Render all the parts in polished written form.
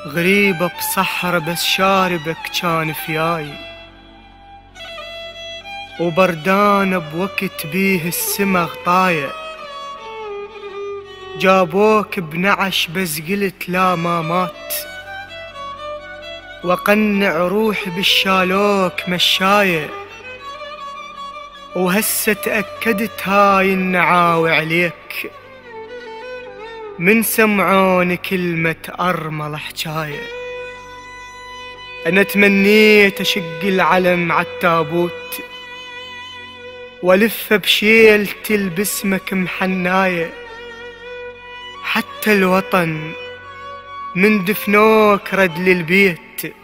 غريبة بصحرا بس شاربك كان فياي، وبردان بوقت بيه السما غطاية، جابوك بنعش بس قلت لا ما مات، وقنع روحي بالشالوك مشاية، وهسه تأكدت هاي النعاوي عليك من سمعوني كلمة أرمل حجاية. أنا تمنيت أشق العلم عالتابوت والف بشيلتي باسمك محناية، حتى الوطن من دفنوك رد للبيت،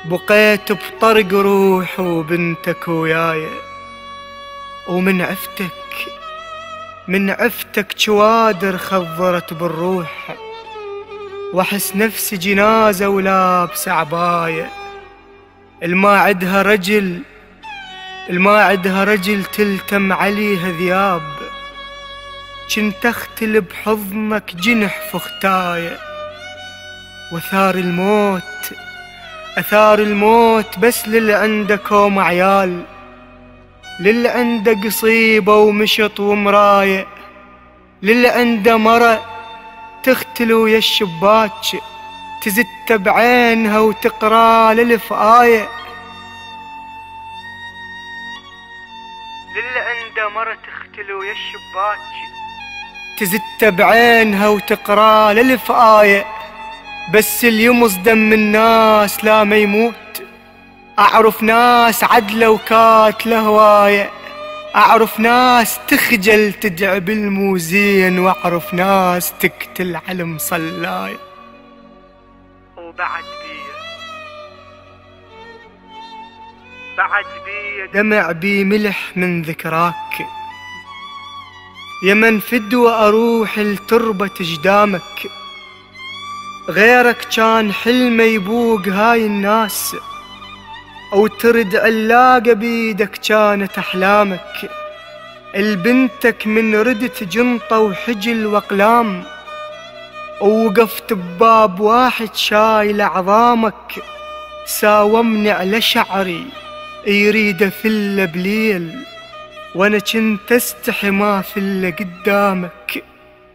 بقيت بطرق روح وبنتك وياي. ومن عفتك جوادر خضرت بالروح، واحس نفسي جنازة ولابس عباية. الما عدها رجل تلتم عليها ذياب، جنت اختل بحضنك جنح فختاية. وثار الموت بس للي عنده كوم عيال، للي عنده قصيبة ومشط ومراية، للي عنده مرة تختل ويا الشباك تزت بعينها وتقرا للف آية. للي عنده مرة تختل ويا الشباك تزت بعينها وتقرا للف آية. بس اللي يمص دم الناس لا ما يموت، أعرف ناس عدلة وكاتلة هواية، أعرف ناس تخجل تدعي بالموزين، وأعرف ناس تقتل على مصلاية. وبعد بيا دمع بي ملح من ذكراك، يمن فدوى أروح لتربة جدامك، غيرك كان حلمه يبوق هاي الناس، أو ترد علاقة بيدك كانت أحلامك. البنتك من ردت جنطة وحجل وأقلام، ووقفت بباب واحد شايل عظامك، ساومني على شعري يريد أفله بليل، وأنا كنت أستحي ما أفله قدامك.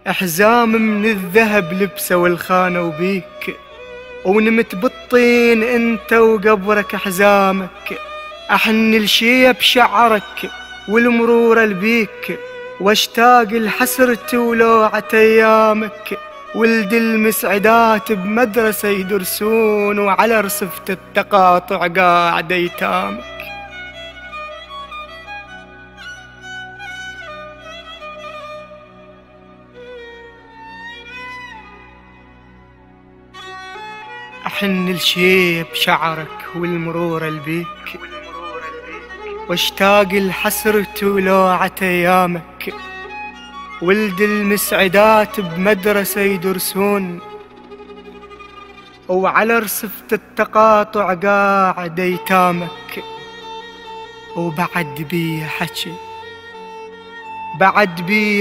أحزام من الذهب لبسه والخانة وبيك، ونمت بالطين انت وقبرك حزامك. احن الشيب شعرك والمرور البيك، واشتاق الحسرة ولوعة ايامك. ولد المسعدات بمدرسة يدرسون، وعلى رصفة التقاطع قاعد ايتامك. أحن الشيب شعرك والمرور البيك، واشتاق الحسرة ولوعة أيامك. ولد المسعدات بمدرسة يدرسون، وعلى رصفة التقاطع قاعد أيتامك. وبعد بي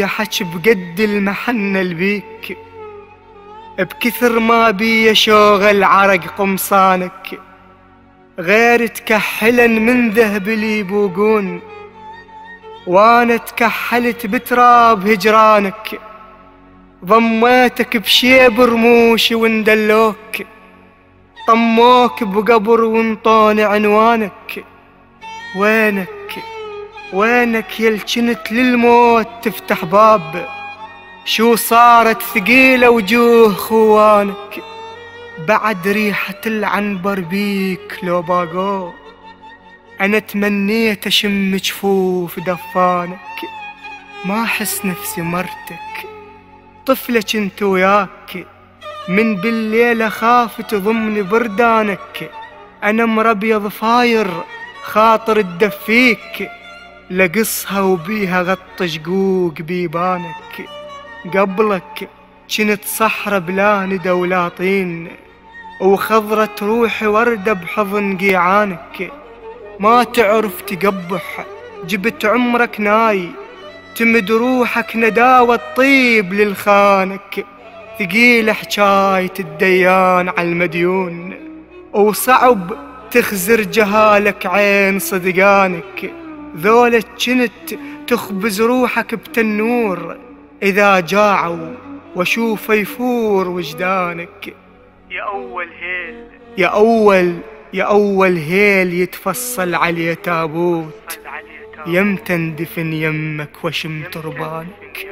حكي بقد المحنة البيك، بكثر ما بي شوغل عرق قمصانك. غير تكحلا من ذهب لي بوقون، وانا تكحلت بتراب هجرانك. ضميتك بشيب رموشي وندلوك، طموك بقبر وانطوني عنوانك. وينك يل جنت للموت تفتح باب، شو صارت ثقيلة وجوه خوانك. بعد ريحة العنبر بيك لو باقو، أنا تمنيت أشم جفوف دفانك. ما أحس نفسي مرتك، طفلة كنت وياك، من بالليل أخاف تضمني بردانك. أنا مربي ضفاير خاطر تدفيك، لقصها وبيها غط شقوق بيبانك. قبلك كنت صحرا بلا ندى ولا طين، وخضرة روحي وردة بحضن قيعانك. ما تعرف تقبح جبت عمرك ناي، تمد روحك نداوة الطيب للخانك. ثقيل حجاية الديان على المديون، وصعب تخزر جهالك عين صدقانك. ذولك جنت تخبز روحك بتنور، إذا جاعوا واشوفه يفور وجدانك. يا أول هيل يا أول هيل يتفصل عليه تابوت، يمتى اندفن يمك وشم تربانك.